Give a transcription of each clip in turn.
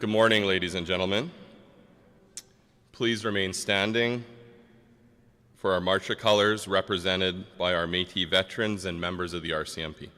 Good morning, ladies and gentlemen. Please remain standing for our March of Colors represented by our Métis veterans and members of the RCMP.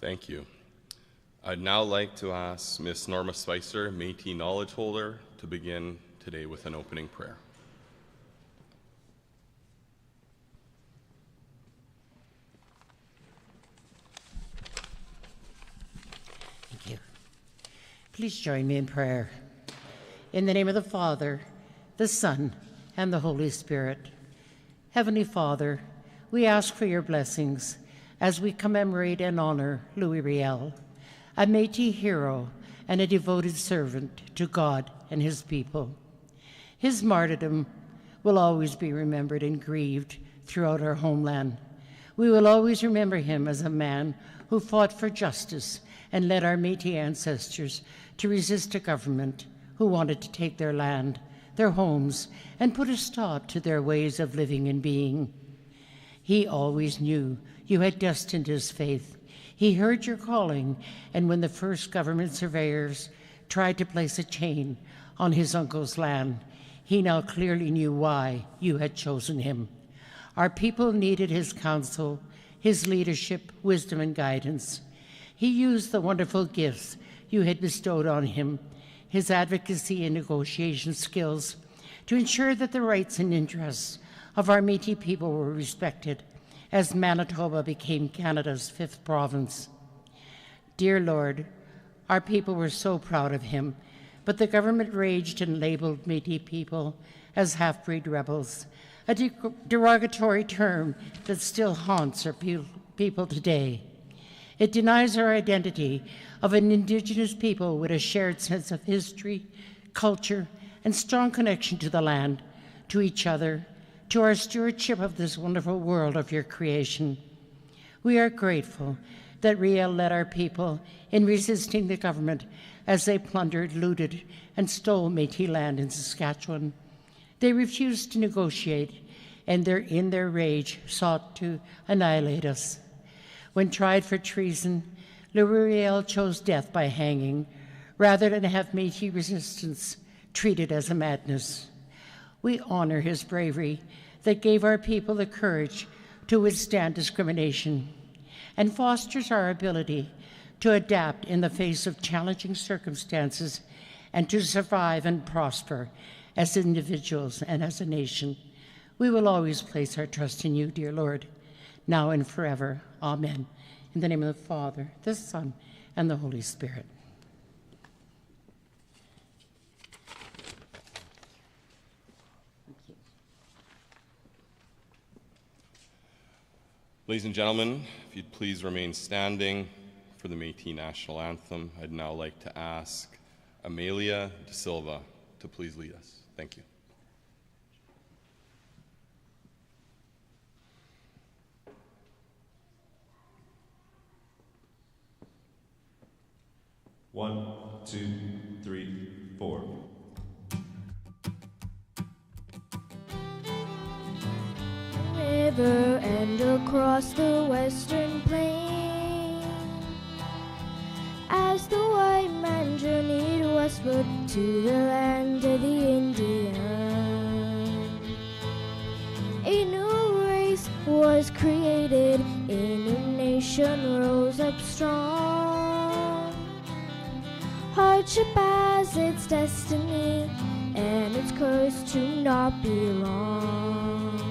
Thank you. I'd now like to ask Ms. Norma Spicer, Métis Knowledge Holder, to begin today with an opening prayer. Thank you. Please join me in prayer. In the name of the Father, the Son, and the Holy Spirit. Heavenly Father, we ask for your blessings as we commemorate and honor Louis Riel, a Métis hero and a devoted servant to God and his people. His martyrdom will always be remembered and grieved throughout our homeland. We will always remember him as a man who fought for justice and led our Métis ancestors to resist a government who wanted to take their land, their homes, and put a stop to their ways of living and being. He always knew you had destined his faith. He heard your calling, and when the first government surveyors tried to place a chain on his uncle's land, he now clearly knew why you had chosen him. Our people needed his counsel, his leadership, wisdom, and guidance. He used the wonderful gifts you had bestowed on him, his advocacy and negotiation skills, to ensure that the rights and interests of our Métis people were respected as Manitoba became Canada's 5th province. Dear Lord, our people were so proud of him, but the government raged and labeled Métis people as half-breed rebels, a derogatory term that still haunts our people today. It denies our identity of an Indigenous people with a shared sense of history, culture, and strong connection to the land, to each other, to our stewardship of this wonderful world of your creation. We are grateful that Riel led our people in resisting the government as they plundered, looted, and stole Métis land in Saskatchewan. They refused to negotiate, and in their rage sought to annihilate us. When tried for treason, Riel chose death by hanging, rather than have Métis resistance treated as a madness. We honor his bravery that gave our people the courage to withstand discrimination and fosters our ability to adapt in the face of challenging circumstances and to survive and prosper as individuals and as a nation. We will always place our trust in you, dear Lord, now and forever. Amen. In the name of the Father, the Son, and the Holy Spirit. Ladies and gentlemen, if you'd please remain standing for the Métis National Anthem, I'd now like to ask Amelia De Silva to please lead us. Thank you. One, two, three, four. River and across the western plain, as the white man journeyed westward to the land of the Indian, a new race was created, a new nation rose up strong. Hardship as its destiny, and its curse to not belong.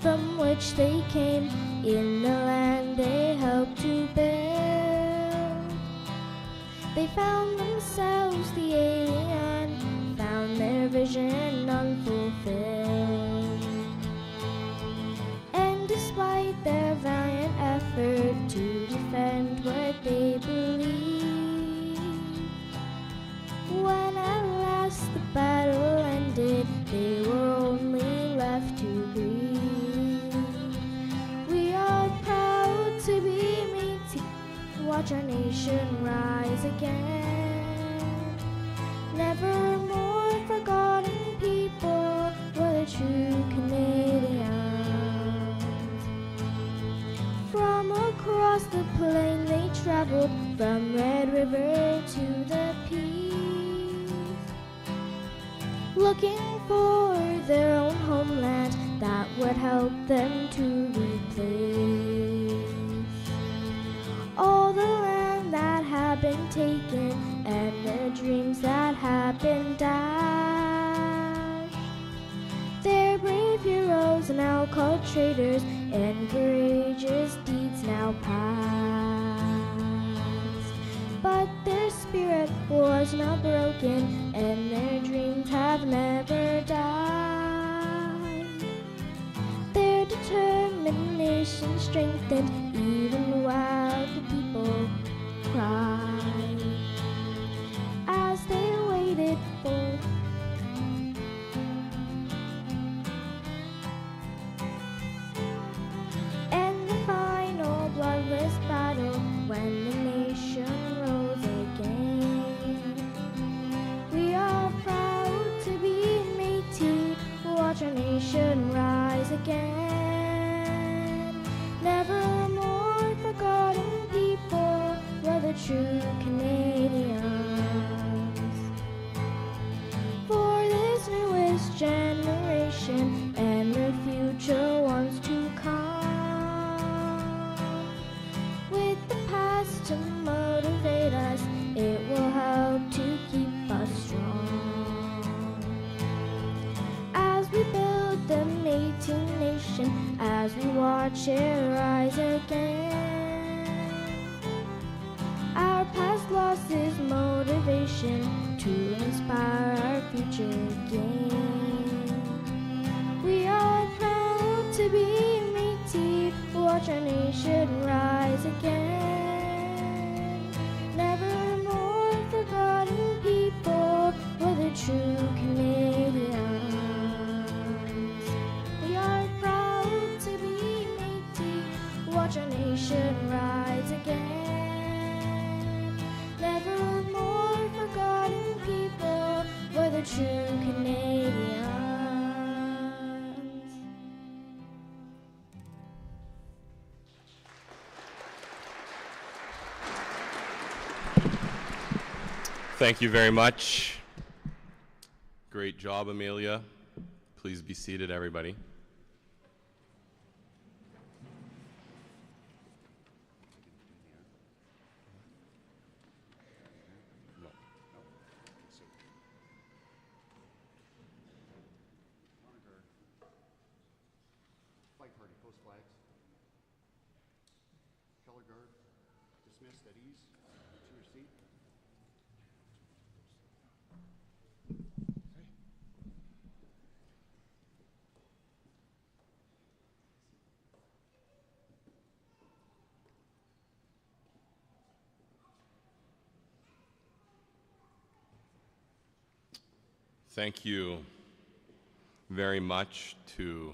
From which they came, in the land they helped to build, they found themselves the alien, found their vision unfulfilled. And despite their valiant effort to defend what they believed, when at last the battle ended, they were only left to grieve. To be Métis, watch our nation rise again. Never more forgotten people were the true Canadians. From across the plain they traveled, from Red River to the Peace, looking for their own homeland that would help them to replace all the land that had been taken and their dreams that had been dashed. Their brave heroes now called traitors, and courageous deeds now past. But their spirit was not broken, and their dreams have never died. Their determination strengthened even while the people cried, as they waited for and the final bloodless battle, when the nation rose again. We are proud to be Métis, watch our nation rise again. Never more forgotten people were the true Canadians. For this newest generation and the future ones to come, with the past to motivate us, it will help to keep us strong. As we build the Métis nation, as we watch it rise again, our past loss is motivation to inspire our future again. We are proud to be Métis, watch our nation rise again. Never more forgotten people were the true Canadians. We are proud to be Métis, watch our nation rise again. Never more forgotten people were the true Canadians. Thank you very much. Great job, Amelia. Please be seated, everybody. Flag party, post flags. color guard dismissed at ease to your seat. Thank you very much to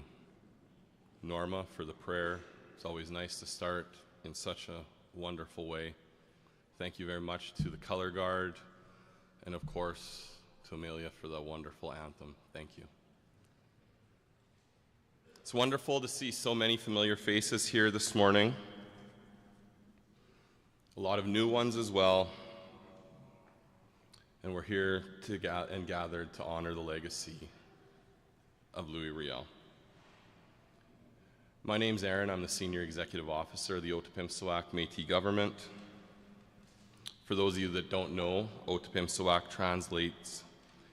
Norma for the prayer. It's always nice to start in such a wonderful way. Thank you very much to the color guard, and of course to Amelia for the wonderful anthem. Thank you. It's wonderful to see so many familiar faces here this morning. A lot of new ones as well. And we're here and gathered to honor the legacy of Louis Riel. My name's Aaron. I'm the Senior Executive Officer of the Otipemisiwak Métis Government. For those of you that don't know, Otipemisiwak translates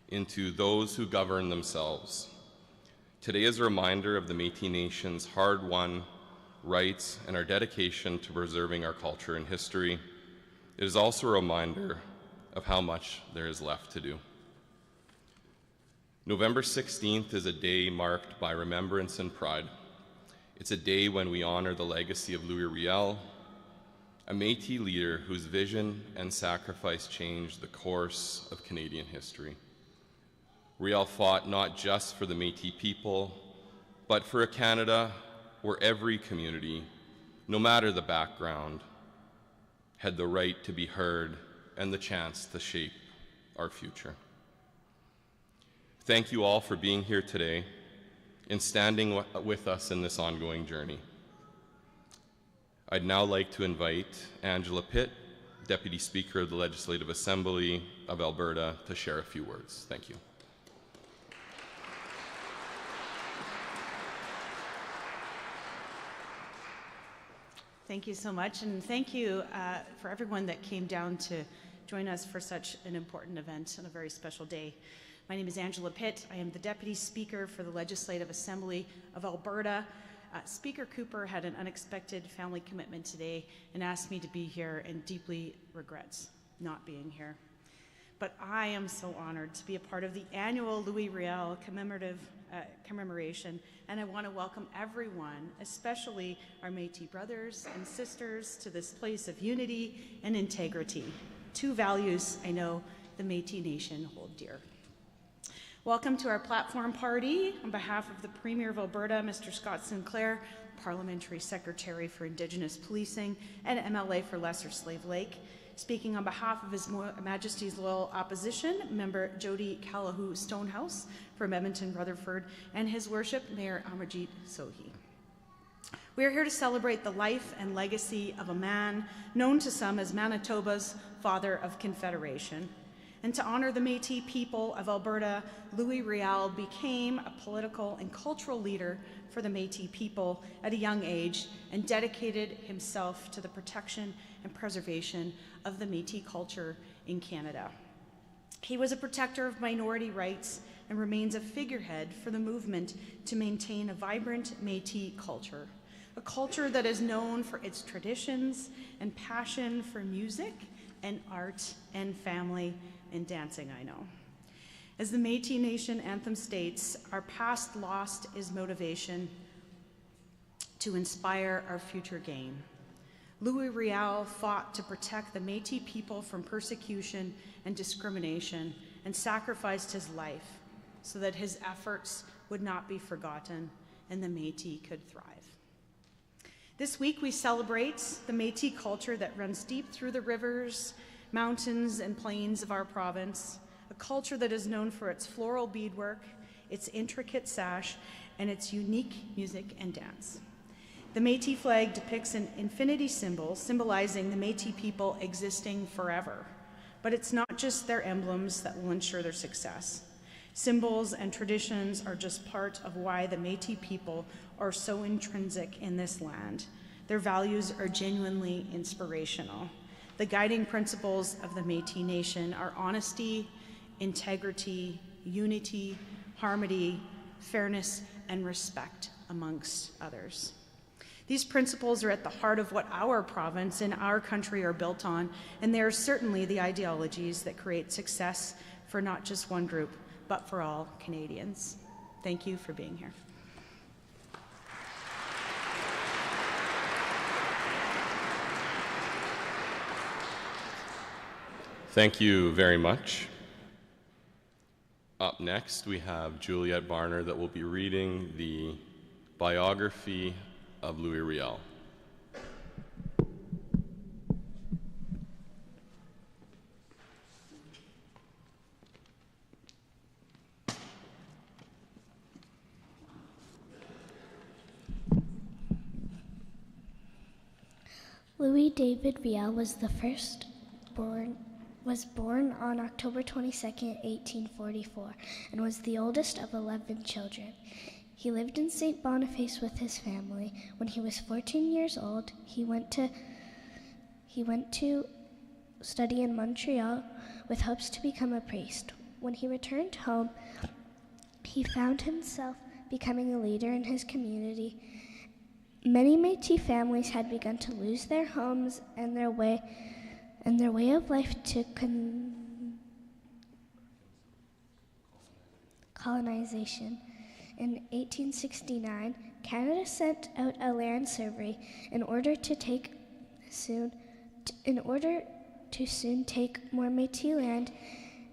into those who govern themselves. Today is a reminder of the Métis Nation's hard-won rights and our dedication to preserving our culture and history. It is also a reminder of how much there is left to do. November 16th is a day marked by remembrance and pride. It's a day when we honor the legacy of Louis Riel, a Métis leader whose vision and sacrifice changed the course of Canadian history. Riel fought not just for the Métis people, but for a Canada where every community, no matter the background, had the right to be heard and the chance to shape our future. Thank you all for being here today and standing with us in this ongoing journey. I'd now like to invite Angela Pitt, Deputy Speaker of the Legislative Assembly of Alberta, to share a few words. Thank you. Thank you so much, and thank you for everyone that came down to join us for such an important event on a very special day. My name is Angela Pitt. I am the Deputy Speaker for the Legislative Assembly of Alberta. Speaker Cooper had an unexpected family commitment today and asked me to be here and deeply regrets not being here. But I am so honored to be a part of the annual Louis Riel commemorative commemoration, and I want to welcome everyone, especially our Métis brothers and sisters, to this place of unity and integrity, two values I know the Métis Nation hold dear. Welcome to our platform party. On behalf of the Premier of Alberta, Mr. Scott Sinclair, Parliamentary Secretary for Indigenous Policing and MLA for Lesser Slave Lake. Speaking on behalf of His Majesty's Loyal Opposition, Member Jody Calahoo Stonehouse from Edmonton Rutherford, and His Worship Mayor Amarjeet Sohi. We are here to celebrate the life and legacy of a man known to some as Manitoba's father of Confederation. And to honor the Métis people of Alberta, Louis Riel became a political and cultural leader for the Métis people at a young age and dedicated himself to the protection and preservation of the Métis culture in Canada. He was a protector of minority rights and remains a figurehead for the movement to maintain a vibrant Métis culture, a culture that is known for its traditions and passion for music and art and family and dancing, I know. As the Métis Nation anthem states, our past lost is motivation to inspire our future gain. Louis Riel fought to protect the Métis people from persecution and discrimination and sacrificed his life so that his efforts would not be forgotten and the Métis could thrive. This week we celebrate the Métis culture that runs deep through the rivers, mountains, and plains of our province, a culture that is known for its floral beadwork, its intricate sash, and its unique music and dance. The Métis flag depicts an infinity symbol symbolizing the Métis people existing forever, but it's not just their emblems that will ensure their success. Symbols and traditions are just part of why the Métis people are so intrinsic in this land. Their values are genuinely inspirational. The guiding principles of the Métis Nation are honesty, integrity, unity, harmony, fairness, and respect, amongst others. These principles are at the heart of what our province and our country are built on, and they are certainly the ideologies that create success for not just one group, but for all Canadians. Thank you for being here. Thank you very much. Up next, we have Juliette Barner that will be reading the biography of Louis Riel. Louis David Riel was born on October 22, 1844, and was the oldest of 11 children. He lived in St. Boniface with his family. When he was 14 years old, he went to study in Montreal with hopes to become a priest. When he returned home, he found himself becoming a leader in his community. Many Métis families had begun to lose their homes and their way of life to colonization. In 1869, Canada sent out a land survey in order to soon take more Métis land,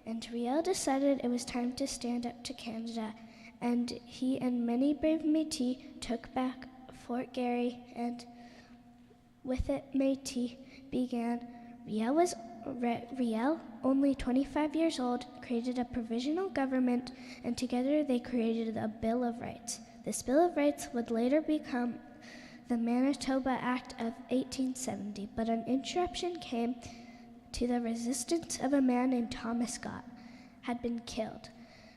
and Riel decided it was time to stand up to Canada, and he and many brave Métis took back Fort Garry, and with it Métis began. Riel, only 25 years old, created a provisional government, and together they created a Bill of Rights. This Bill of Rights would later become the Manitoba Act of 1870, but an interruption came to the resistance of a man named Thomas Scott had been killed.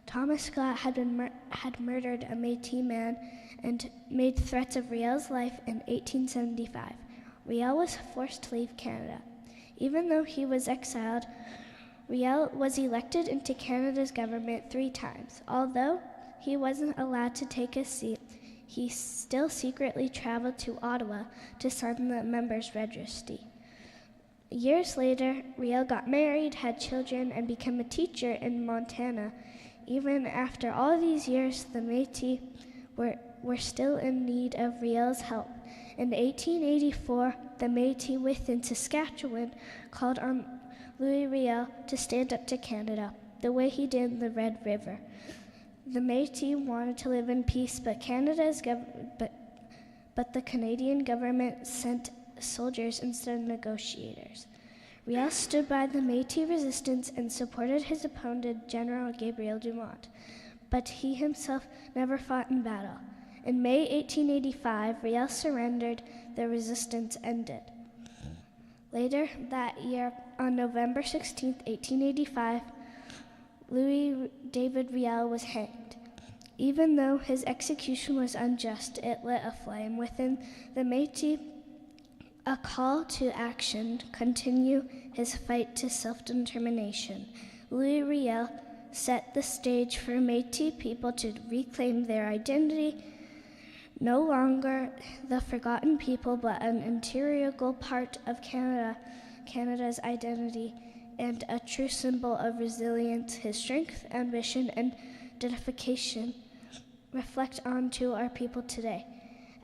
Thomas Scott had murdered a Métis man and made threats of Riel's life in 1875. Riel was forced to leave Canada. Even though he was exiled, Riel was elected into Canada's government 3 times. Although he wasn't allowed to take a seat, he still secretly traveled to Ottawa to sign the members' registry. Years later, Riel got married, had children, and became a teacher in Montana. Even after all these years, the Métis were still in need of Riel's help. In 1884, the Métis within Saskatchewan called on Louis Riel to stand up to Canada, the way he did in the Red River. The Métis wanted to live in peace, but the Canadian government sent soldiers instead of negotiators. Riel stood by the Métis resistance and supported his opponent, General Gabriel Dumont, but he himself never fought in battle. In May 1885, Riel surrendered. The resistance ended. Later that year, on November 16, 1885, Louis David Riel was hanged. Even though his execution was unjust, it lit a flame within the Métis, a call to action, continue his fight to self-determination. Louis Riel set the stage for Métis people to reclaim their identity, no longer the forgotten people, but an integral part of Canada's identity, and a true symbol of resilience. His strength, ambition, and dedication reflect onto our people today.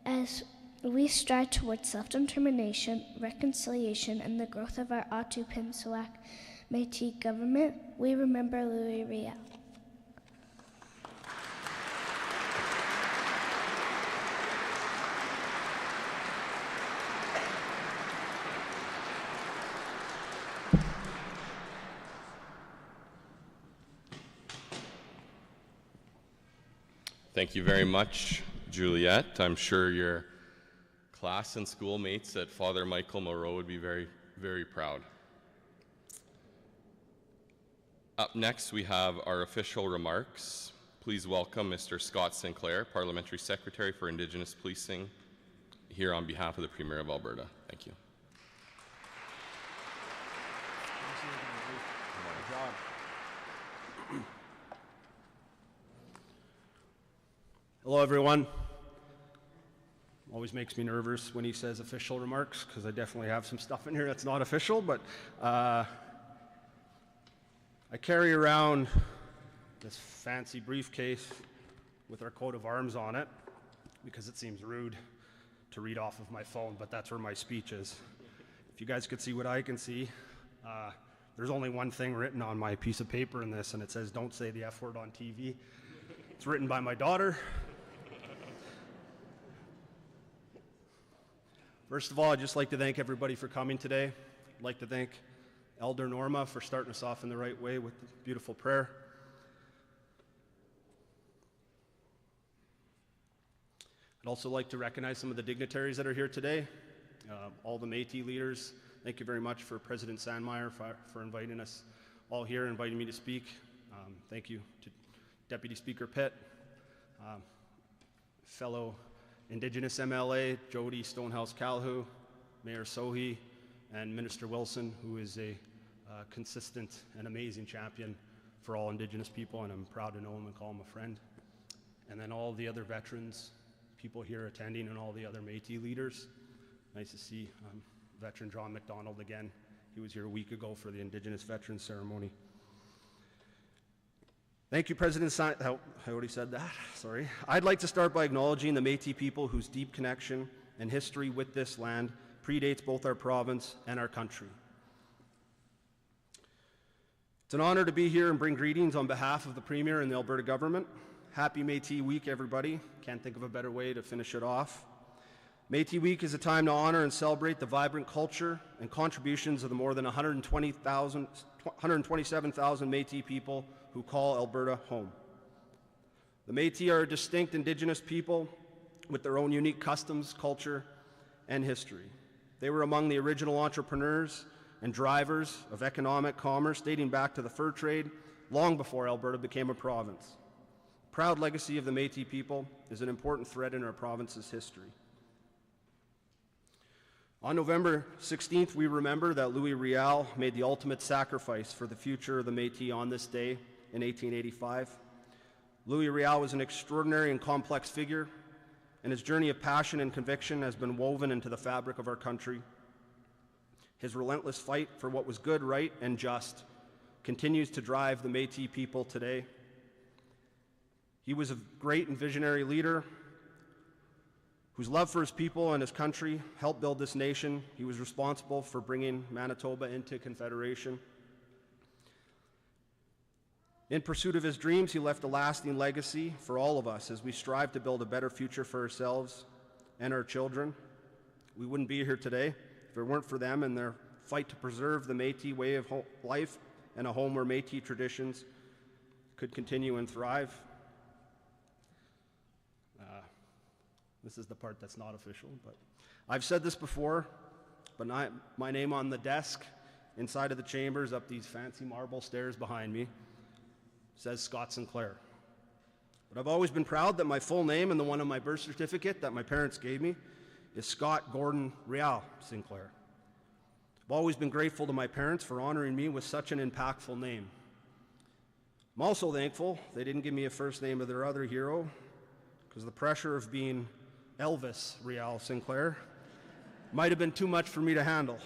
As we strive towards self-determination, reconciliation, and the growth of our Otupimsuak Métis government, we remember Louis Riel. Thank you very much, Juliette. I'm sure your class and schoolmates at Father Michael Moreau would be very, very proud. Up next, we have our official remarks. Please welcome Mr. Scott Sinclair, Parliamentary Secretary for Indigenous Policing, here on behalf of the Premier of Alberta. Thank you. Good job. Hello, everyone. Always makes me nervous when he says official remarks, because I definitely have some stuff in here that's not official, but I carry around this fancy briefcase with our coat of arms on it, because it seems rude to read off of my phone, but that's where my speech is. If you guys could see what I can see, there's only one thing written on my piece of paper in this, and it says, "Don't say the F word on TV." It's written by my daughter. First of all, I'd just like to thank everybody for coming today. I'd like to thank Elder Norma for starting us off in the right way with the beautiful prayer. I'd also like to recognize some of the dignitaries that are here today, all the Métis leaders. Thank you very much for President Sandmeyer for inviting us all here, inviting me to speak. Thank you to Deputy Speaker Pitt, fellow Indigenous MLA Jody Stonehouse-Calhoun, Mayor Sohi, and Minister Wilson, who is a consistent and amazing champion for all Indigenous people, and I'm proud to know him and call him a friend. And then all the other veterans, people here attending, and all the other Métis leaders. Nice to see veteran John McDonald again. He was here a week ago for the Indigenous Veterans Ceremony. Thank you, President I already said that, sorry. I'd like to start by acknowledging the Métis people whose deep connection and history with this land predates both our province and our country. It's an honor to be here and bring greetings on behalf of the Premier and the Alberta government. Happy Métis Week, everybody. Can't think of a better way to finish it off. Métis Week is a time to honor and celebrate the vibrant culture and contributions of the more than 127,000 Métis people who call Alberta home. The Métis are a distinct Indigenous people with their own unique customs, culture, and history. They were among the original entrepreneurs and drivers of economic commerce dating back to the fur trade long before Alberta became a province. The proud legacy of the Métis people is an important thread in our province's history. On November 16th, we remember that Louis Riel made the ultimate sacrifice for the future of the Métis on this day in 1885. Louis Riel was an extraordinary and complex figure, and his journey of passion and conviction has been woven into the fabric of our country. His relentless fight for what was good, right, and just continues to drive the Métis people today. He was a great and visionary leader whose love for his people and his country helped build this nation. He was responsible for bringing Manitoba into Confederation. In pursuit of his dreams, he left a lasting legacy for all of us as we strive to build a better future for ourselves and our children. We wouldn't be here today if it weren't for them and their fight to preserve the Métis way of life and a home where Métis traditions could continue and thrive. This is the part that's not official, but I've said this before, but my name on the desk inside of the chambers up these fancy marble stairs behind me says Scott Sinclair. But I've always been proud that my full name and the one on my birth certificate that my parents gave me is Scott Gordon Riel Sinclair. I've always been grateful to my parents for honoring me with such an impactful name. I'm also thankful they didn't give me a first name of their other hero, because the pressure of being Elvis Riel Sinclair might have been too much for me to handle.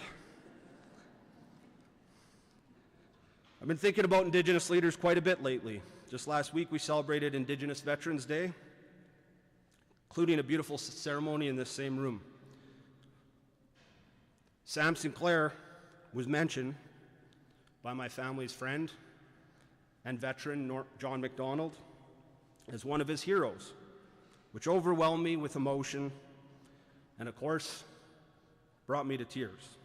I've been thinking about Indigenous leaders quite a bit lately. Just last week we celebrated Indigenous Veterans Day, including a beautiful ceremony in this same room. Sam Sinclair was mentioned by my family's friend and veteran John McDonald as one of his heroes, which overwhelmed me with emotion and, of course, brought me to tears.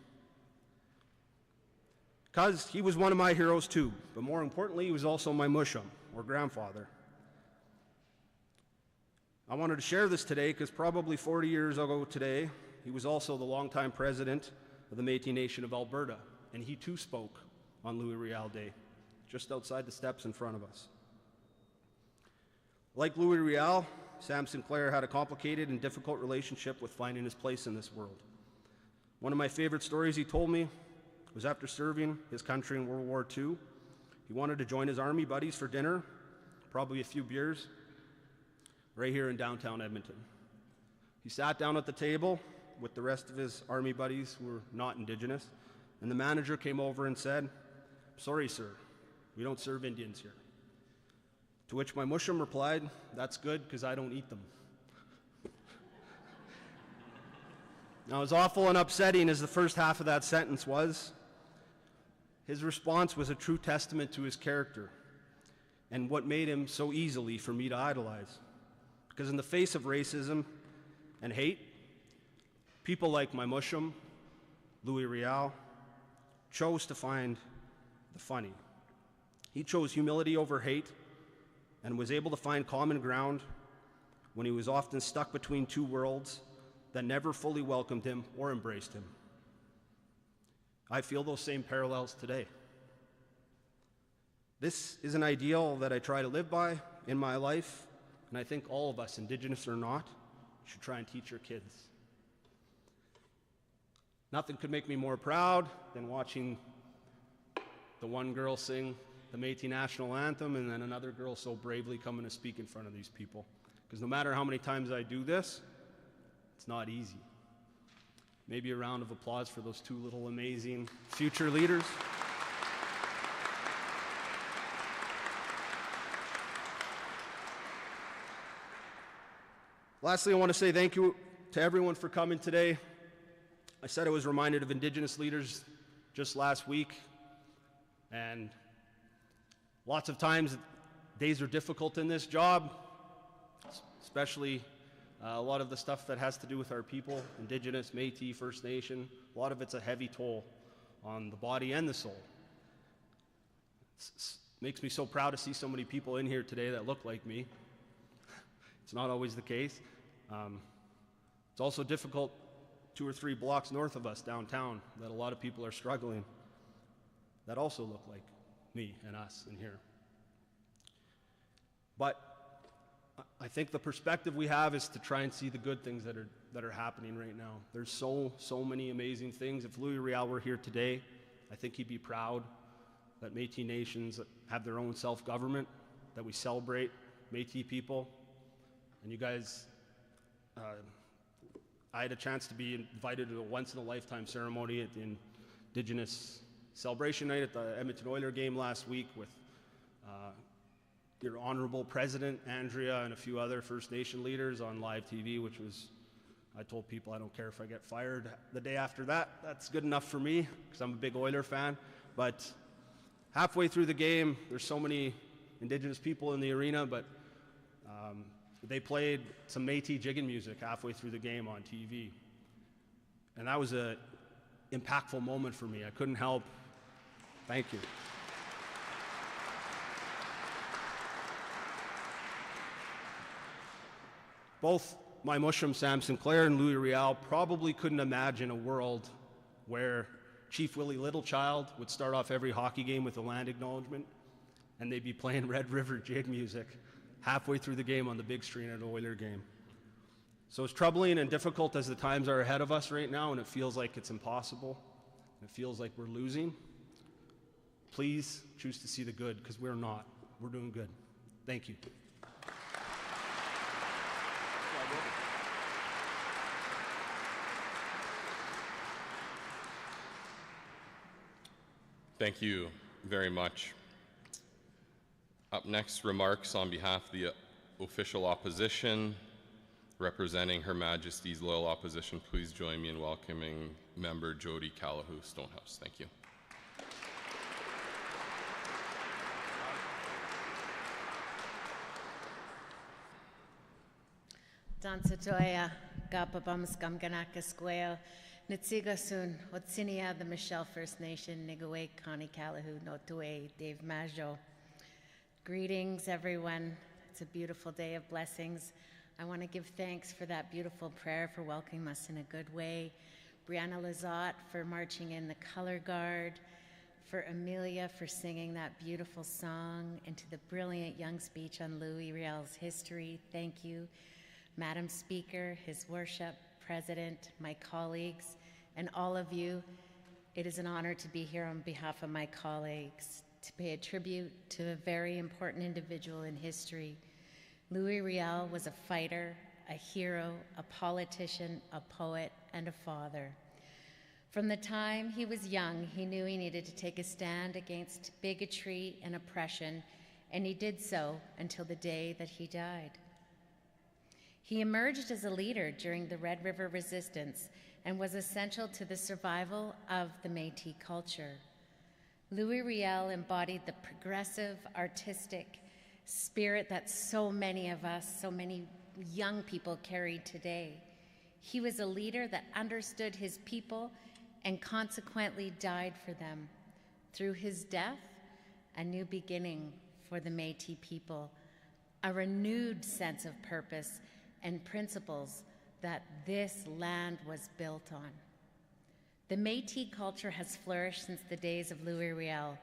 Because he was one of my heroes too, but more importantly, he was also my mushum, or grandfather. I wanted to share this today because probably 40 years ago today, he was also the longtime president of the Métis Nation of Alberta, and he too spoke on Louis Riel Day, just outside the steps in front of us. Like Louis Riel, Sam Sinclair had a complicated and difficult relationship with finding his place in this world. One of my favorite stories he told me was after serving his country in World War II, he wanted to join his army buddies for dinner, probably a few beers, right here in downtown Edmonton. He sat down at the table with the rest of his army buddies who were not Indigenous, and the manager came over and said, "Sorry, sir, we don't serve Indians here." To which my mushum replied, "That's good, because I don't eat them." Now, as awful and upsetting as the first half of that sentence was, his response was a true testament to his character and what made him so easily for me to idolize. Because in the face of racism and hate, people like my mushum, Louis Riel, chose to find the funny. He chose humility over hate and was able to find common ground when he was often stuck between two worlds that never fully welcomed him or embraced him. I feel those same parallels today. This is an ideal that I try to live by in my life, and I think all of us, Indigenous or not, should try and teach our kids. Nothing could make me more proud than watching the one girl sing the Métis National Anthem and then another girl so bravely coming to speak in front of these people. Because no matter how many times I do this, it's not easy. Maybe a round of applause for those two little amazing future leaders. Lastly, I want to say thank you to everyone for coming today. I said I was reminded of Indigenous leaders just last week, and lots of times days are difficult in this job, especially a lot of the stuff that has to do with our people, Indigenous, Métis, First Nation. A lot of it's a heavy toll on the body and the soul. It makes me so proud to see so many people in here today that look like me. It's not always the case. It's also difficult 2 or 3 blocks north of us downtown that a lot of people are struggling that also look like me and us in here. But I think the perspective we have is to try and see the good things that are happening right now. There's so many amazing things. If Louis Riel were here today, I think he'd be proud that Métis nations have their own self-government, that we celebrate Métis people. And you guys, I had a chance to be invited to a once-in-a-lifetime ceremony at the Indigenous Celebration Night at the Edmonton Oilers game last week with your Honorable President, Andrea, and a few other First Nation leaders on live TV, which was, I told people I don't care if I get fired the day after that. That's good enough for me, because I'm a big Oiler fan. But halfway through the game, there's so many Indigenous people in the arena, but they played some Métis jigging music halfway through the game on TV. And that was an impactful moment for me. I couldn't help. Thank you. Both my mushum, Sam Sinclair, and Louis Riel probably couldn't imagine a world where Chief Willie Littlechild would start off every hockey game with a land acknowledgement, and they'd be playing Red River jig music halfway through the game on the big screen at an Oiler game. So as troubling and difficult as the times are ahead of us right now, and it feels like it's impossible, and it feels like we're losing, please choose to see the good, because we're not. We're doing good. Thank you. Thank you very much. Up next, remarks on behalf of the official opposition. Representing Her Majesty's Loyal Opposition, please join me in welcoming Member Jody Calahoo Stonehouse. Thank you. Dansatoya, Gapabam Skamganaka Square, Nitsigasun, Otsinia, the Michelle First Nation, Nigaway, Connie Calahoo, Notue, Dave Majo. Greetings, everyone. It's a beautiful day of blessings. I want to give thanks for that beautiful prayer for welcoming us in a good way. Brianna Lizotte for marching in the color guard, for Amelia for singing that beautiful song, and to the brilliant young speech on Louis Riel's history. Thank you. Madam Speaker, His Worship, President, my colleagues, and all of you. It is an honor to be here on behalf of my colleagues to pay a tribute to a very important individual in history. Louis Riel was a fighter, a hero, a politician, a poet, and a father. From the time he was young, he knew he needed to take a stand against bigotry and oppression, and he did so until the day that he died. He emerged as a leader during the Red River Resistance and was essential to the survival of the Métis culture. Louis Riel embodied the progressive, artistic spirit that so many of us, so many young people carried today. He was a leader that understood his people and consequently died for them. Through his death, a new beginning for the Métis people, a renewed sense of purpose and principles that this land was built on. The Métis culture has flourished since the days of Louis Riel,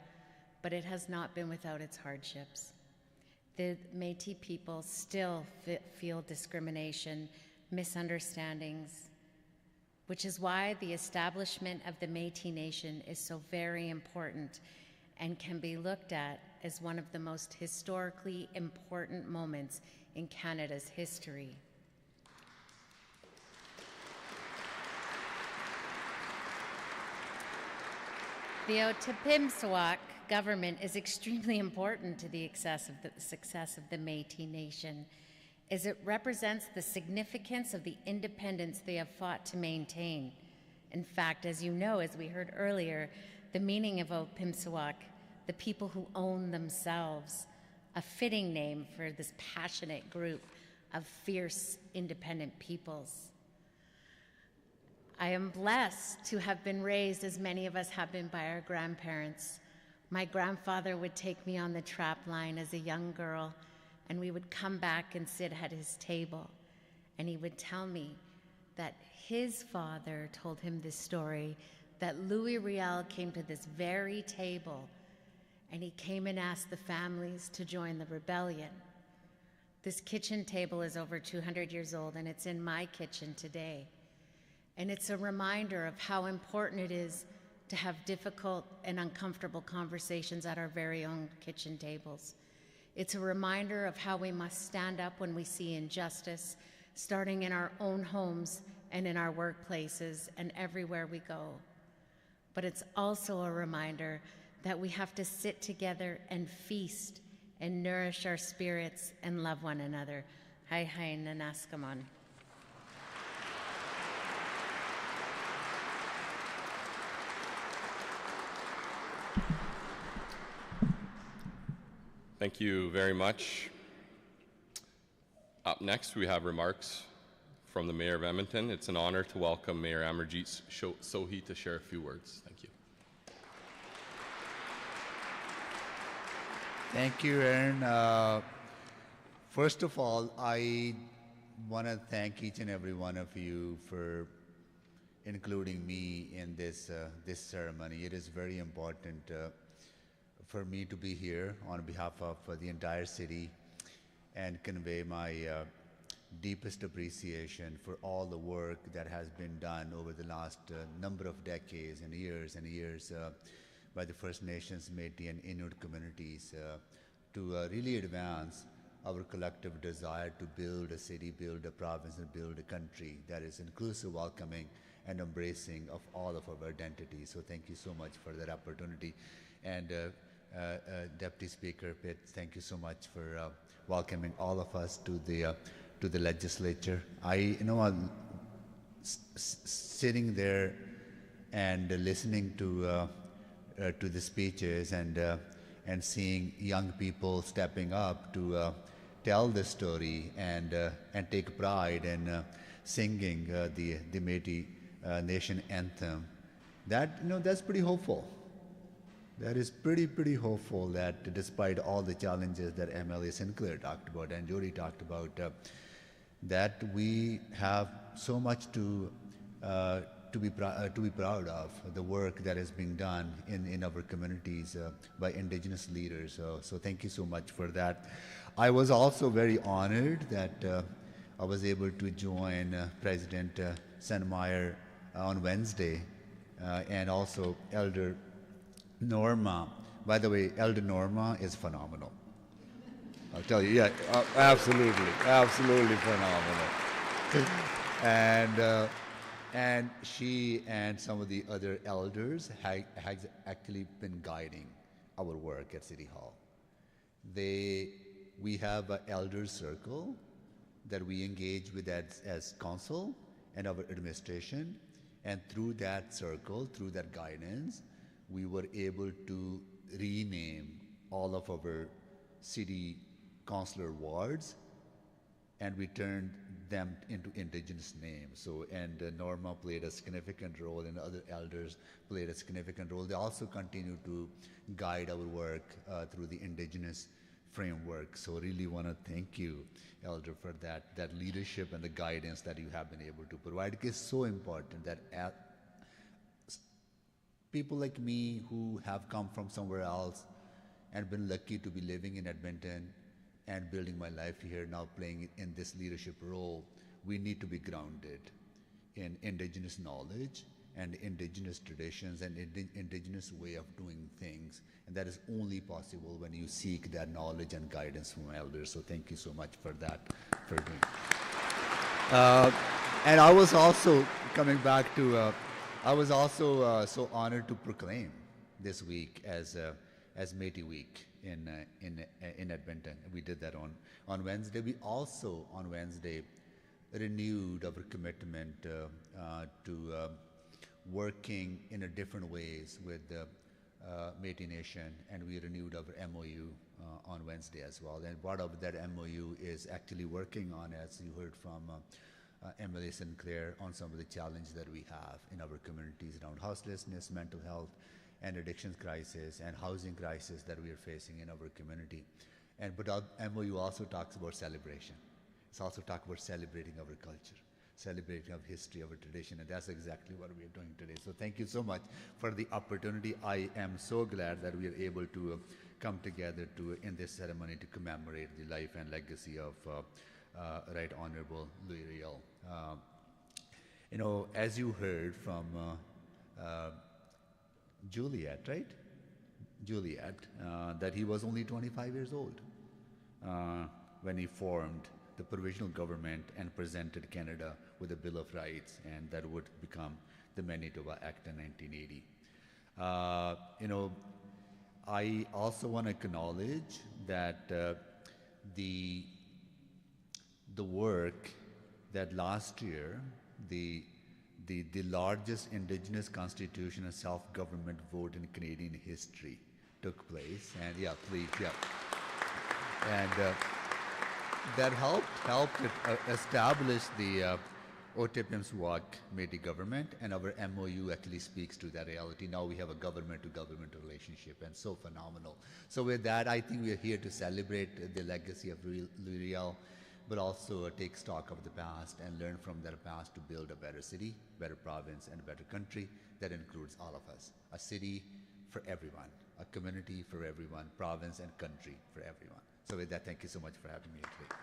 but it has not been without its hardships. The Métis people still feel discrimination, misunderstandings, which is why the establishment of the Métis Nation is so very important and can be looked at as one of the most historically important moments in Canada's history. The Otipemisiwak government is extremely important to the success of the Métis Nation, as it represents the significance of the independence they have fought to maintain. In fact, as you know, as we heard earlier, the meaning of Otipemisiwak, the people who own themselves, a fitting name for this passionate group of fierce, independent peoples. I am blessed to have been raised, as many of us have been, by our grandparents. My grandfather would take me on the trap line as a young girl, and we would come back and sit at his table, and he would tell me that his father told him this story, that Louis Riel came to this very table, and he came and asked the families to join the rebellion. This kitchen table is over 200 years old, and it's in my kitchen today. And it's a reminder of how important it is to have difficult and uncomfortable conversations at our very own kitchen tables. It's a reminder of how we must stand up when we see injustice, starting in our own homes and in our workplaces and everywhere we go. But it's also a reminder that we have to sit together and feast and nourish our spirits and love one another. Hai hai nanaskaman. Thank you very much. Up next, we have remarks from the Mayor of Edmonton. It's an honor to welcome Mayor Amarjeet Sohi to share a few words. Thank you. Thank you, Aaron. First of all, I want to thank each and every one of you for including me in this ceremony. It is very important for me to be here on behalf of the entire city and convey my deepest appreciation for all the work that has been done over the last number of decades and years by the First Nations, Métis, and Inuit communities to really advance our collective desire to build a city, build a province, and build a country that is inclusive, welcoming, and embracing of all of our identities. So thank you so much for that opportunity. And Deputy Speaker Pitt, thank you so much for welcoming all of us to the legislature. I'm sitting there and listening to the speeches and seeing young people stepping up to tell the story and take pride in singing the Métis Nation anthem. That's pretty hopeful. That is pretty hopeful that despite all the challenges that MLA Sinclair talked about and Jody talked about, that we have so much to be proud of, the work that is being done in our communities by Indigenous leaders. So thank you so much for that. I was also very honored that I was able to join President Sennmeyer on Wednesday and also Elder Norma. By the way, Elder Norma is phenomenal. I'll tell you, yeah, absolutely phenomenal. And she and some of the other elders has actually been guiding our work at City Hall. We have an elder circle that we engage with as council and our administration, and through that circle, through that guidance, we were able to rename all of our city councillor wards, and we turned them into indigenous names. So, and Norma played a significant role, and other elders played a significant role. They also continue to guide our work through the indigenous framework. So really want to thank you, Elder, for that leadership and the guidance that you have been able to provide. It is so important that people like me who have come from somewhere else and been lucky to be living in Edmonton and building my life here, now playing in this leadership role, we need to be grounded in indigenous knowledge and indigenous traditions and indigenous way of doing things. And that is only possible when you seek that knowledge and guidance from elders. So thank you so much for that, for doing. And I was also coming back to, I was also so honored to proclaim this week as Métis Week in Edmonton. We did that on Wednesday. We also on Wednesday renewed our commitment to working in a different ways with the Métis Nation, and we renewed our MOU on Wednesday as well. And part of that MOU is actually working on, as you heard from Emily Sinclair, on some of the challenges that we have in our communities around houselessness, mental health, and addiction crisis, and housing crisis that we are facing in our community. But our MOU also talks about celebration. It's also talk about celebrating our culture, celebrating our history, our tradition, and that's exactly what we are doing today. So thank you so much for the opportunity. I am so glad that we are able to come together in this ceremony to commemorate the life and legacy of Right Honorable Louis Riel. You know, as you heard from Juliet, right? Juliet, that he was only 25 years old when he formed the provisional government and presented Canada with a Bill of Rights, and that would become the Manitoba Act in 1980. You know, I also want to acknowledge that the work that last year, the largest Indigenous constitution and self-government vote in Canadian history took place, and yeah, please, yeah, and that helped establish the Otipemisiwak Métis government, and our MOU actually speaks to that reality. Now we have a government-to-government relationship, and so phenomenal. So with that, I think we are here to celebrate the legacy of Louis Riel, but also take stock of the past and learn from that past to build a better city, better province, and a better country that includes all of us. A city for everyone, a community for everyone, province and country for everyone. So with that, thank you so much for having me today.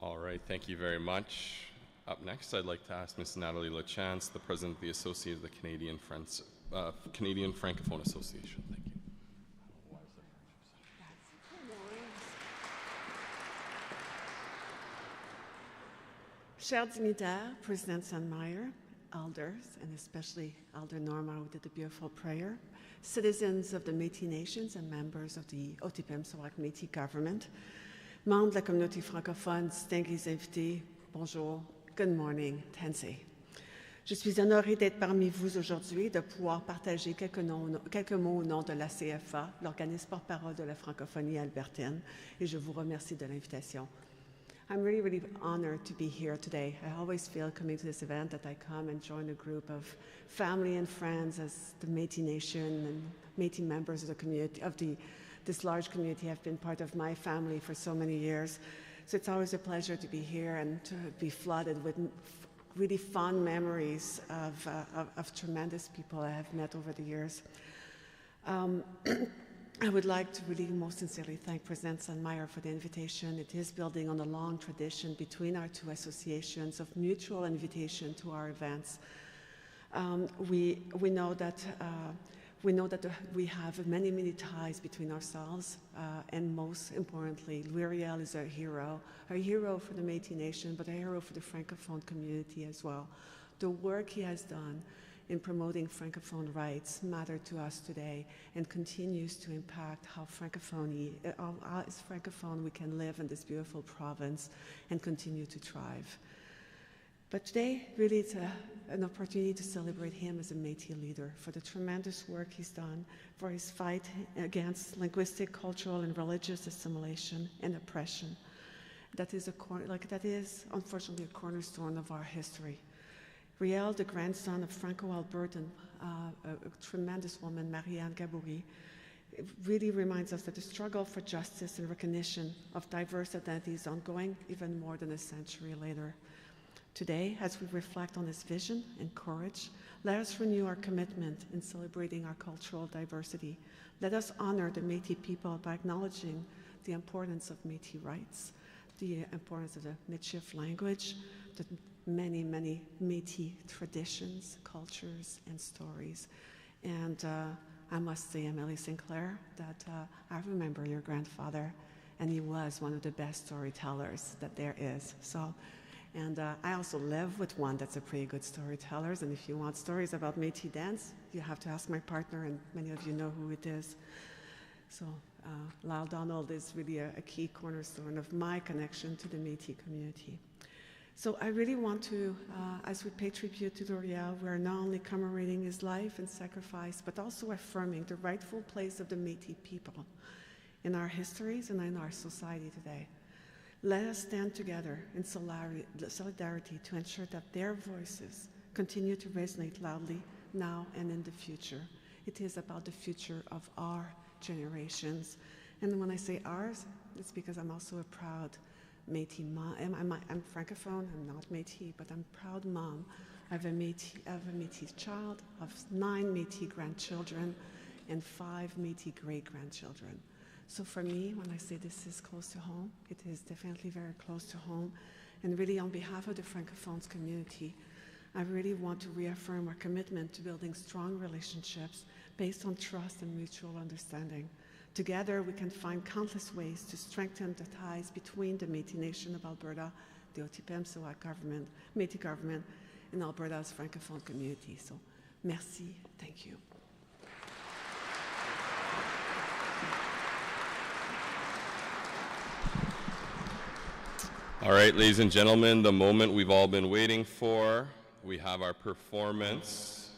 All right, thank you very much. Up next, I'd like to ask Ms. Natalie Lachance, the President of the Associate of the Canadian Francophone Association. Thank you. Chers dignitaires, President Sandmeyer, elders, and especially Elder Norma who did the beautiful prayer, citizens of the Métis Nations and members of the Otipemisiwak Métis government, membres de la communauté francophone, distingués invités, bonjour, good morning, Tansei. Je suis honorée d'être parmi vous aujourd'hui et de pouvoir partager quelques mots au nom de la CFA, l'organisme porte-parole de la francophonie albertaine, et je vous remercie de l'invitation. I'm really, really honored to be here today. I always feel coming to this event that I come and join a group of family and friends as the Métis Nation and Métis members of the community, this large community have been part of my family for so many years. So it's always a pleasure to be here and to be flooded with really fond memories of tremendous people I have met over the years. I would like to really most sincerely thank President Sandmeyer for the invitation. It is building on a long tradition between our two associations of mutual invitation to our events. We know that we have many, many ties between ourselves, and most importantly, Riel is a hero for the Métis Nation, but a hero for the Francophone community as well. The work he has done in promoting Francophone rights matter to us today and continues to impact how as Francophone we can live in this beautiful province and continue to thrive. But today, really, it's an opportunity to celebrate him as a Métis leader for the tremendous work he's done, for his fight against linguistic, cultural, and religious assimilation and oppression. That is unfortunately a cornerstone of our history. Riel, the grandson of Franco-Albertan, a tremendous woman, Marianne Gaboury, really reminds us that the struggle for justice and recognition of diverse identities is ongoing even more than a century later. Today, as we reflect on his vision and courage, let us renew our commitment in celebrating our cultural diversity. Let us honor the Métis people by acknowledging the importance of Métis rights, the importance of the Michif language, the many, many Métis traditions, cultures, and stories. And I must say, Emily Sinclair, that I remember your grandfather, and he was one of the best storytellers that there is. And I also live with one that's a pretty good storyteller, and if you want stories about Métis dance, you have to ask my partner, and many of you know who it is. So Lyle Donald is really a key cornerstone of my connection to the Métis community. So I really want to, as we pay tribute to Riel, we are not only commemorating his life and sacrifice, but also affirming the rightful place of the Métis people in our histories and in our society today. Let us stand together in solidarity to ensure that their voices continue to resonate loudly now and in the future. It is about the future of our generations. And when I say ours, it's because I'm also a proud Métis mom. I'm Francophone, I'm not Métis, but I'm a proud mom. I have a Métis child, I have 9 Métis grandchildren, and 5 Métis great-grandchildren. So for me, when I say this is close to home, it is definitely very close to home. And really on behalf of the Francophones community, I really want to reaffirm our commitment to building strong relationships based on trust and mutual understanding. Together, we can find countless ways to strengthen the ties between the Métis Nation of Alberta, the Otipemisiwak government, Métis government, and Alberta's Francophone community. So, merci, thank you. All right, ladies and gentlemen, the moment we've all been waiting for. We have our performance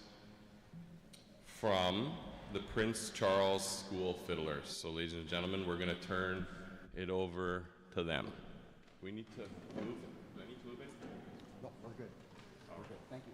from the Prince Charles School Fiddlers. So, ladies and gentlemen, we're going to turn it over to them. We need to move. Do I need to move it? No, we're good. We're good. Thank you.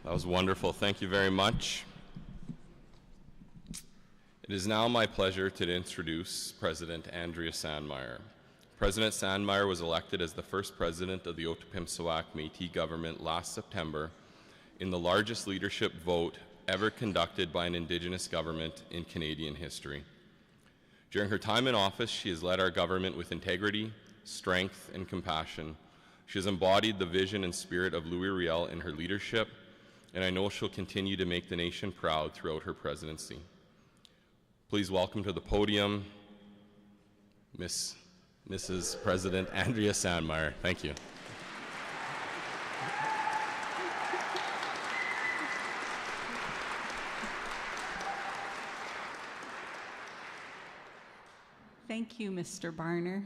That was wonderful. Thank you very much. It is now my pleasure to introduce President Andrea Sandmeyer. President Sandmeyer was elected as the first president of the Otipemisiwak Métis government last September in the largest leadership vote ever conducted by an Indigenous government in Canadian history. During her time in office, she has led our government with integrity, strength, and compassion. She has embodied the vision and spirit of Louis Riel in her leadership, and I know she'll continue to make the nation proud throughout her presidency. Please welcome to the podium, Mrs. President Andrea Sandmeyer. Thank you. Thank you, Mr. Barner.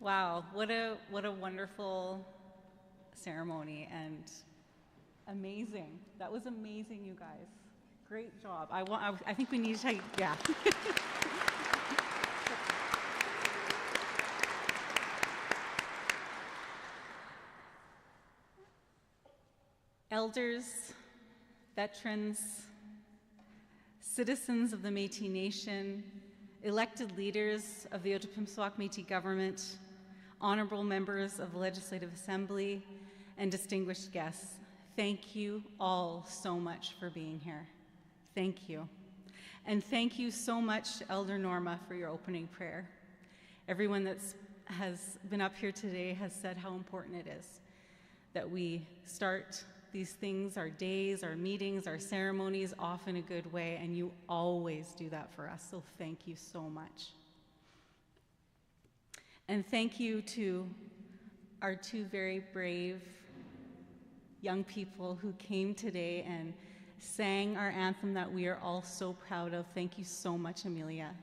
Wow, what a wonderful ceremony and amazing. That was amazing, you guys. Great job. I think we need to take, yeah. Elders, veterans, citizens of the Métis Nation, elected leaders of the Otipemisiwak Métis government, honorable members of the Legislative Assembly, and distinguished guests, thank you all so much for being here. Thank you. And thank you so much, Elder Norma, for your opening prayer. Everyone that has been up here today has said how important it is that we start these things, our days, our meetings, our ceremonies, off in a good way, and you always do that for us, so thank you so much. And thank you to our two very brave young people who came today and sang our anthem that we are all so proud of. Thank you so much, Amelia.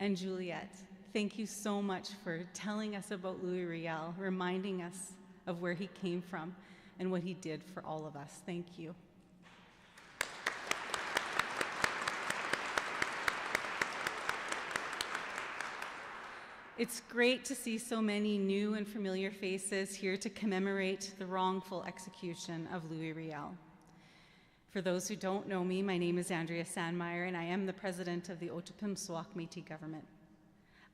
And Juliet, thank you so much for telling us about Louis Riel, reminding us of where he came from and what he did for all of us. Thank you. It's great to see so many new and familiar faces here to commemorate the wrongful execution of Louis Riel. For those who don't know me, my name is Andrea Sandmeyer, and I am the president of the Otipemisiwak Métis government.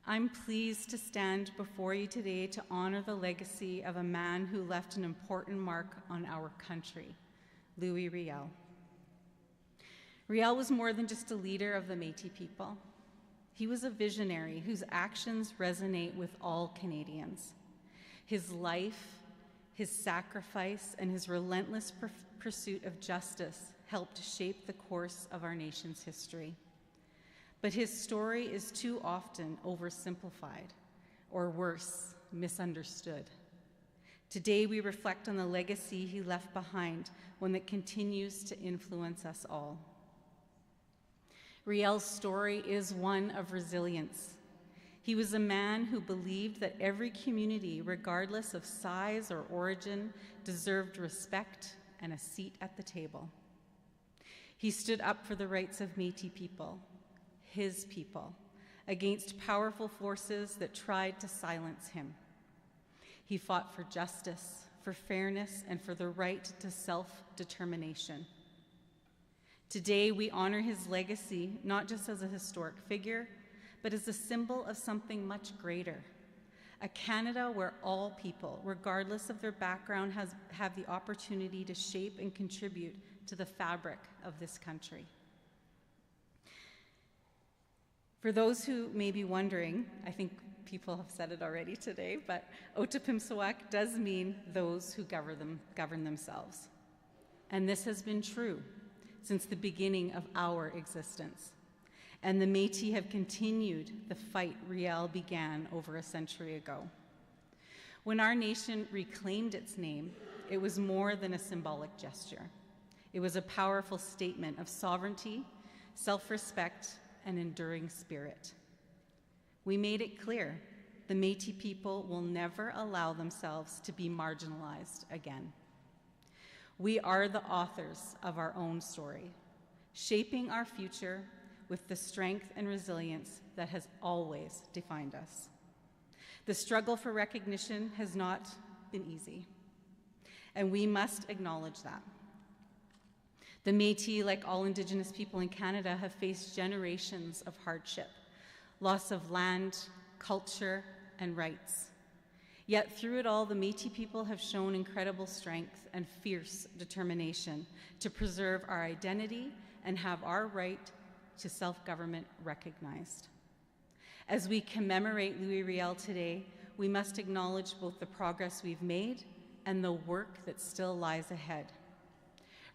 I'm pleased to stand before you today to honor the legacy of a man who left an important mark on our country, Louis Riel. Riel was more than just a leader of the Métis people. He was a visionary whose actions resonate with all Canadians. His life, his sacrifice, and his relentless pursuit of justice helped shape the course of our nation's history. But his story is too often oversimplified, or worse, misunderstood. Today we reflect on the legacy he left behind, one that continues to influence us all. Riel's story is one of resilience. He was a man who believed that every community, regardless of size or origin, deserved respect and a seat at the table. He stood up for the rights of Métis people, his people, against powerful forces that tried to silence him. He fought for justice, for fairness, and for the right to self-determination. Today, we honor his legacy not just as a historic figure, but as a symbol of something much greater, a Canada where all people, regardless of their background, have the opportunity to shape and contribute to the fabric of this country. For those who may be wondering, I think people have said it already today, but Otipemisiwak does mean those who govern themselves. And this has been true since the beginning of our existence. And the Métis have continued the fight Riel began over a century ago. When our nation reclaimed its name, it was more than a symbolic gesture. It was a powerful statement of sovereignty, self-respect, and enduring spirit. We made it clear the Métis people will never allow themselves to be marginalized again. We are the authors of our own story, shaping our future with the strength and resilience that has always defined us. The struggle for recognition has not been easy, and we must acknowledge that. The Métis, like all Indigenous people in Canada, have faced generations of hardship, loss of land, culture, and rights. Yet through it all, the Métis people have shown incredible strength and fierce determination to preserve our identity and have our right to self-government recognized. As we commemorate Louis Riel today, we must acknowledge both the progress we've made and the work that still lies ahead.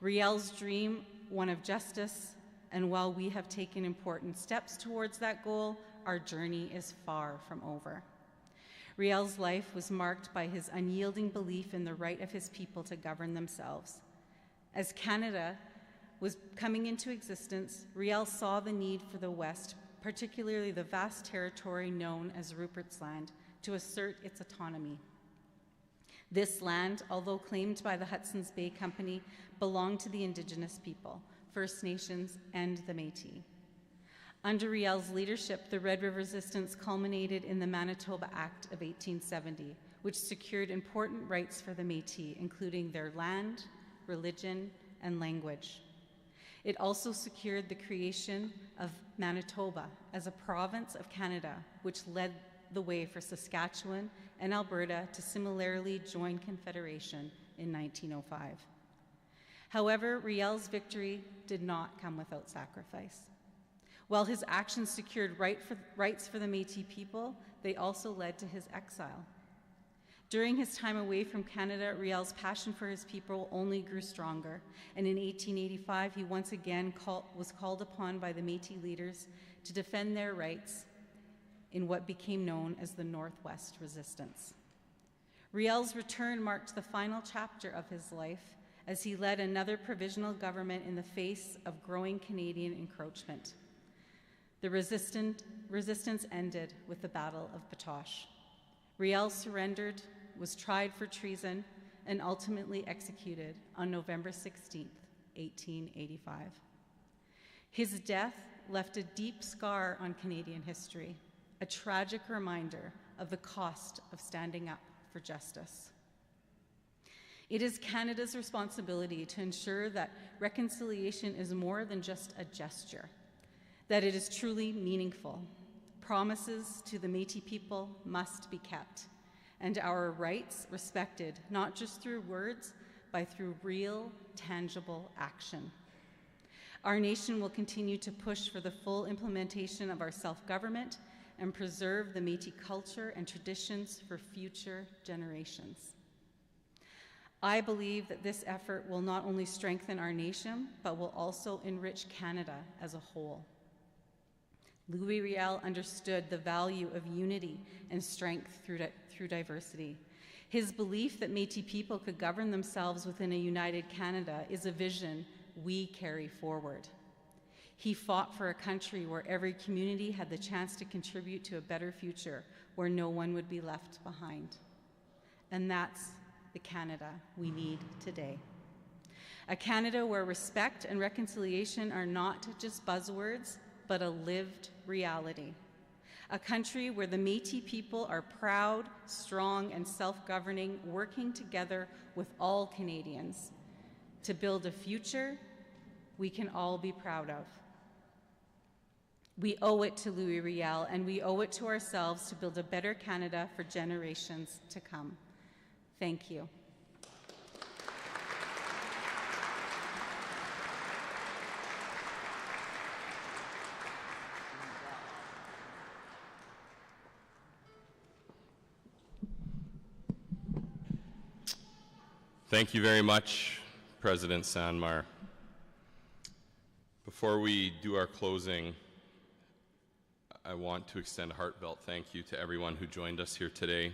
Riel's dream, one of justice, and while we have taken important steps towards that goal, our journey is far from over. Riel's life was marked by his unyielding belief in the right of his people to govern themselves. As Canada was coming into existence, Riel saw the need for the West, particularly the vast territory known as Rupert's Land, to assert its autonomy. This land, although claimed by the Hudson's Bay Company, belonged to the Indigenous people, First Nations, and the Métis. Under Riel's leadership, the Red River Resistance culminated in the Manitoba Act of 1870, which secured important rights for the Métis, including their land, religion, and language. It also secured the creation of Manitoba as a province of Canada, which led the way for Saskatchewan and Alberta to similarly join Confederation in 1905. However, Riel's victory did not come without sacrifice. While his actions secured rights for the Métis people, they also led to his exile. During his time away from Canada, Riel's passion for his people only grew stronger, and in 1885 he once again was called upon by the Métis leaders to defend their rights in what became known as the Northwest Resistance. Riel's return marked the final chapter of his life as he led another provisional government in the face of growing Canadian encroachment. The resistance ended with the Battle of Batoche. Riel surrendered, was tried for treason, and ultimately executed on November 16, 1885. His death left a deep scar on Canadian history, a tragic reminder of the cost of standing up for justice. It is Canada's responsibility to ensure that reconciliation is more than just a gesture, that it is truly meaningful. Promises to the Métis people must be kept, and our rights respected, not just through words, but through real, tangible action. Our nation will continue to push for the full implementation of our self-government and preserve the Métis culture and traditions for future generations. I believe that this effort will not only strengthen our nation, but will also enrich Canada as a whole. Louis Riel understood the value of unity and strength through diversity. His belief that Métis people could govern themselves within a united Canada is a vision we carry forward. He fought for a country where every community had the chance to contribute to a better future, where no one would be left behind. And that's the Canada we need today. A Canada where respect and reconciliation are not just buzzwords, but a lived reality. A country where the Métis people are proud, strong, and self-governing, working together with all Canadians to build a future we can all be proud of. We owe it to Louis Riel, and we owe it to ourselves to build a better Canada for generations to come. Thank you. Thank you very much, President Sanmar. Before we do our closing, I want to extend a heartfelt thank you to everyone who joined us here today,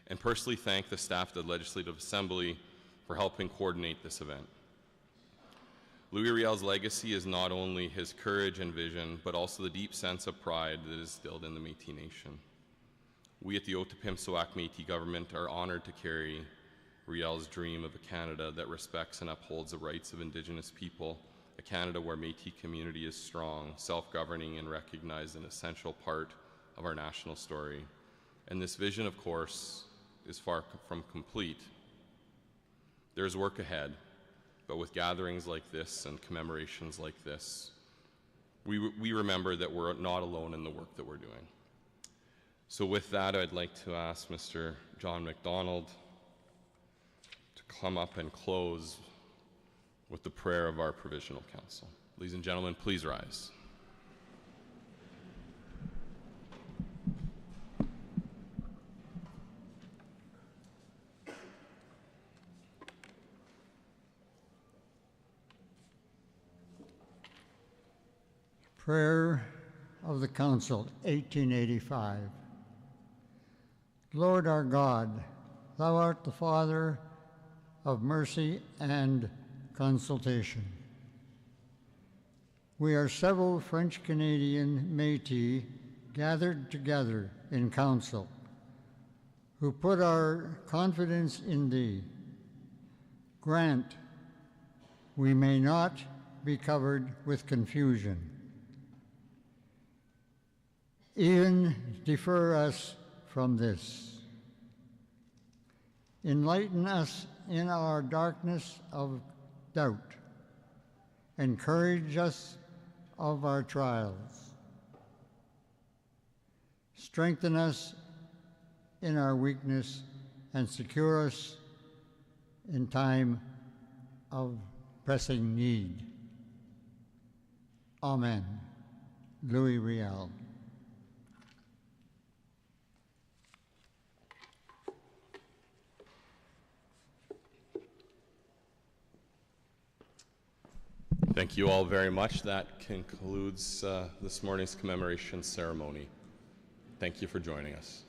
and personally thank the staff of the Legislative Assembly for helping coordinate this event. Louis Riel's legacy is not only his courage and vision, but also the deep sense of pride that is instilled in the Métis Nation. We at the Otipemisiwak Métis government are honored to carry Riel's dream of a Canada that respects and upholds the rights of Indigenous people, a Canada where Métis community is strong, self-governing, and recognized an essential part of our national story. And this vision, of course, is far from complete. There's work ahead, but with gatherings like this and commemorations like this, we remember that we're not alone in the work that we're doing. So with that, I'd like to ask Mr. John MacDonald to come up and close with the prayer of our Provisional Council. Ladies and gentlemen, please rise. Prayer of the Council, 1885. Lord our God, thou art the Father of mercy and consultation. We are several French-Canadian Métis gathered together in council, who put our confidence in thee. Grant we may not be covered with confusion. Even defer us from this. Enlighten us in our darkness of doubt. Encourage us of our trials. Strengthen us in our weakness and secure us in time of pressing need. Amen. Louis Riel. Thank you all very much. That concludes this morning's commemoration ceremony. Thank you for joining us.